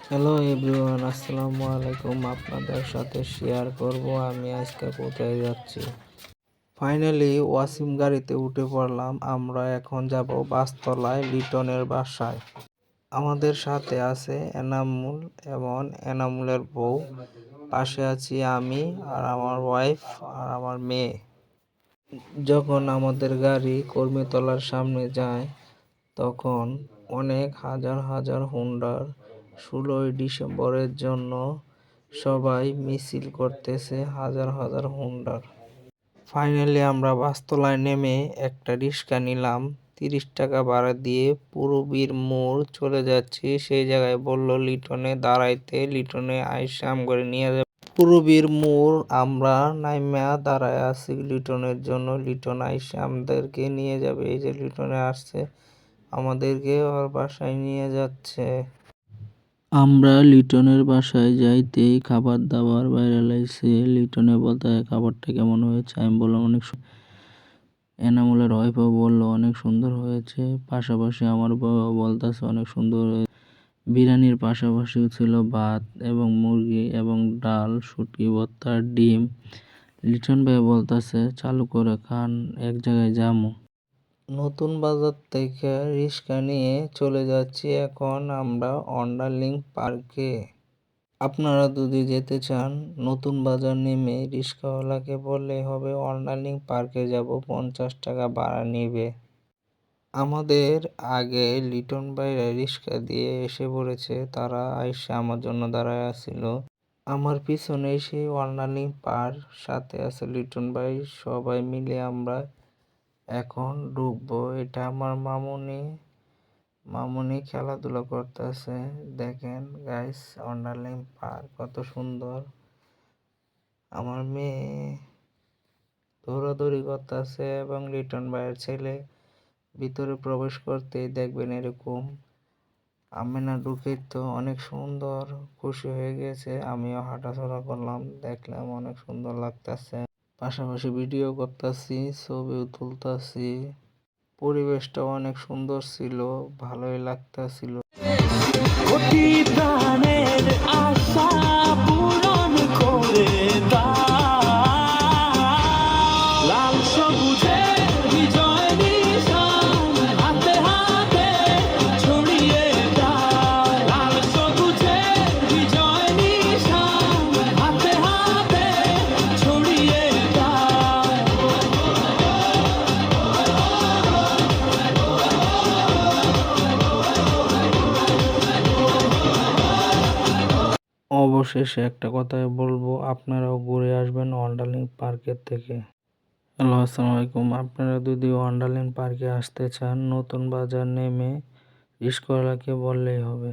Hello everyone, আসসালামু আলাইকুম। আপনাদের সাথে শেয়ার করব আমি আজকে কোথায় যাচ্ছি। ফাইনালি ওয়াসিম গাড়িতে উঠে পড়লাম। আমরা এখন যাব বাসতলায় লিটনের বাসায়। আমাদের সাথে আছে এনামুল এবং এনামুলের বউ, পাশে আছি আমি আর আমার ওয়াইফ আর আমার মেয়ে। যখন আমাদের গাড়ি কর্মীতলার সামনে যায় তখন অনেক হাজার হাজার হুন্ডার 16ই ডিসেম্বরের জন্য সবাই মিছিল করতেছে, হাজার হাজার হুন্ডার। ফাইনালি আমরা বাসতলায় নেমে একটা রিক্সা নিলাম। 30 টাকা ভাড়া দিয়ে পূরবীর মোড় চলে যাচ্ছি। সেই জায়গায় বলল লিটনে দাঁড়াইতে, লিটনে আইসা আমগরে নিয়ে যাবে পূরবীর মোড়। আমরা নাইমা দাঁড়ায় আছি লিটনের জন্য। লিটন আইসা আমাদেরকে নিয়ে যাবে। এই যে লিটনে আসছে, আমাদেরকে ওর বাসায় নিয়ে যাচ্ছে। আমরা লিটনের বাসায় যাইতেই খাবার দাবার বাইরে লাইছে। লিটনে বলতে খাবারটা কেমন হয়েছে, আমি বললাম অনেক। এনামুলের ওয়াইফও বললো অনেক সুন্দর হয়েছে। পাশাপাশি আমার বাবা বলতেছে অনেক সুন্দর হয়েছে। বিরিয়ানির পাশাপাশিও ছিল ভাত এবং মুরগি এবং ডাল, শুটকি ভর্তা, ডিম। লিটন ভাই বলতেছে চালু করে খান, এক জায়গায় যামু। নতুন বাজার থেকে রিক্সা নিয়ে চলে যাচ্ছি এখন আমরা ওয়ান্ডারলিং পার্কে। আপনারা যদি যেতে চান নতুন বাজার নেমে রিক্সাওয়ালাকে বললেই হবে ওয়ান্ডারলিং পার্কে যাব, 50 টাকা ভাড়া নেবে। আমাদের আগে লিটন ভাইরা রিক্সা দিয়ে এসে পড়েছে, তারা আইসা আমার জন্য দাঁড়ায় আছিল। আমার পিছনে সেই ওয়ান্ডারলিং পার্ক, সাথে আছে লিটন ভাই। সবাই মিলে আমরা এখন ঢুকবো। এটা আমার মামুনি, মামুনি খেলাধুলা করতেছে। দেখেন গাইস, ওয়ান্ডারল্যান্ড পার্ক কত সুন্দর। আমার মেয়ে দৌড়াদৌড়ি করতেছে এবং লিটন ভাইয়ের ছেলে ভিতরে প্রবেশ করতেই দেখবেন এরকম আমেনা ঢুকেই তো অনেক সুন্দর, খুশি হয়ে গেছে। আমিও হাঁটাচলা করলাম, দেখলাম অনেক সুন্দর লাগতেছে। পাশাপাশি ভিডিও করতেছি, ছবিও তুলতেছি। পরিবেশটা অনেক সুন্দর ছিল, ভালোই লাগতেছিল। কোটি প্রাণের আশা পূরণ করে দাও, লাল সবুজের বিজয় নিশান হাতে হাতে ছড়িয়ে দাও, লাল সবুজের বিজয় নিশান হাতে হাতে ছড়িয়ে দাও। অবশেষে একটা কথাই বলবো, আপনারাও ঘুরে আসবেন ওয়ান্ডারলিং পার্কের থেকে। হ্যালো, আসসালামু আলাইকুম। আপনারা যদি ওয়ান্ডারলিং পার্কে আসতে চান নতুন বাজার নেমে রিক্সাওয়ালাকে বললেই হবে।